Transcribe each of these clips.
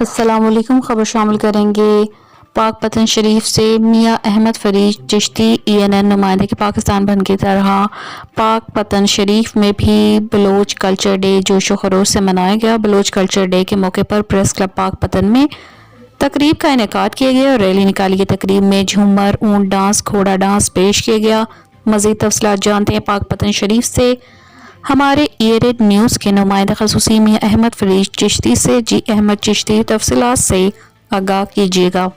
السلام علیکم۔ خبر شامل کریں گے پاک پتن شریف سے میاں احمد فرید چشتی ENN نمائندے کے پاکستان بند کی طرح پاک پتن شریف میں بھی بلوچ کلچر ڈے جوش و خروش سے منایا گیا۔ بلوچ کلچر ڈے کے موقع پر پریس کلب پاک پتن میں تقریب کا انعقاد کیا گیا اور ریلی نکالی گئی۔ تقریب میں جھومر، اونٹ ڈانس، گھوڑا ڈانس پیش کیا گیا۔ مزید تفصیلات جانتے ہیں پاک پتن شریف سے ہمارے ایئرڈ نیوز کے نمائندہ خصوصی میاں احمد فرید چشتی سے۔ جی احمد چشتی، تفصیلات سے آگاہ کیجیے گا۔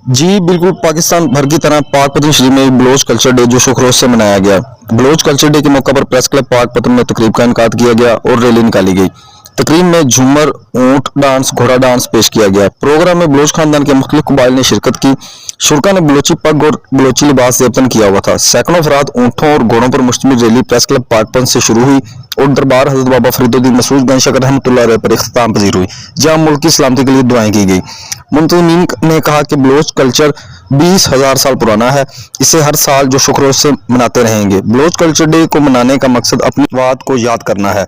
جی بالکل، پاکستان بھر کی طرح پاک پتن شریف میں بلوچ کلچر ڈے جوش و خروش سے منایا گیا۔ بلوچ کلچر ڈے کے موقع پر پریس کلب پاک پتن میں تقریب کا انعقاد کیا گیا اور ریلی نکالی گئی۔ تقریب میں جھومر، اونٹ ڈانس، گھوڑا ڈانس پیش کیا گیا۔ پروگرام میں بلوچ خاندان کے مختلف قبائل نے شرکت کی۔ شرکا نے بلوچی پگ اور بلوچی لباس زیبتن کیا ہوا تھا۔ سینکڑوں افراد اونٹوں اور گھوڑوں پر مشتمل ریلی پریس کلب پاک پتن سے شروع ہوئی اور دربار حضرت بابا فرید الدین مسعود گنج شکر رحمۃ اللہ علیہ پر اختتام پذیر ہوئی، جہاں ملک کی سلامتی کے لیے دعائیں کی گئی۔ منتظمین نے کہا کہ بلوچ کلچر 20,000 سال پرانا ہے، اسے ہر سال جوش و خروش سے مناتے رہیں گے۔ بلوچ کلچر ڈے کو منانے کا مقصد اپنی بات کو یاد کرنا ہے۔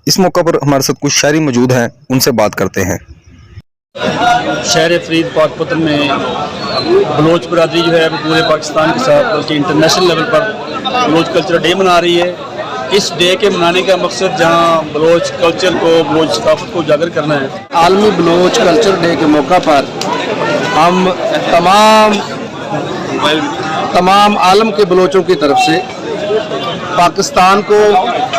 اس موقع پر ہمارے ساتھ کچھ شاعری موجود ہیں، ان سے بات کرتے ہیں۔ شہر فرید پاک پتن میں بلوچ برادری جو ہے پورے پاکستان کے ساتھ بلکہ انٹرنیشنل لیول پر بلوچ کلچر ڈے منا رہی ہے۔ اس ڈے کے منانے کا مقصد جہاں بلوچ کلچر کو، بلوچ ثقافت کو اجاگر کرنا ہے۔ عالمی بلوچ کلچر ڈے کے موقع پر ہم تمام عالم کے بلوچوں کی طرف سے پاکستان کو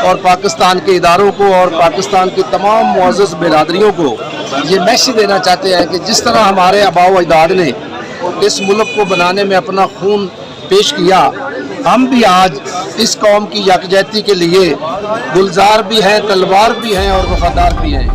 اور پاکستان کے اداروں کو اور پاکستان کی تمام معزز برادریوں کو یہ میسیج دینا چاہتے ہیں کہ جس طرح ہمارے آباء و اجداد نے اس ملک کو بنانے میں اپنا خون پیش کیا، ہم بھی آج اس قوم کی یکجہتی کے لیے گلزار بھی ہیں، تلوار بھی ہیں اور وفادار بھی ہیں۔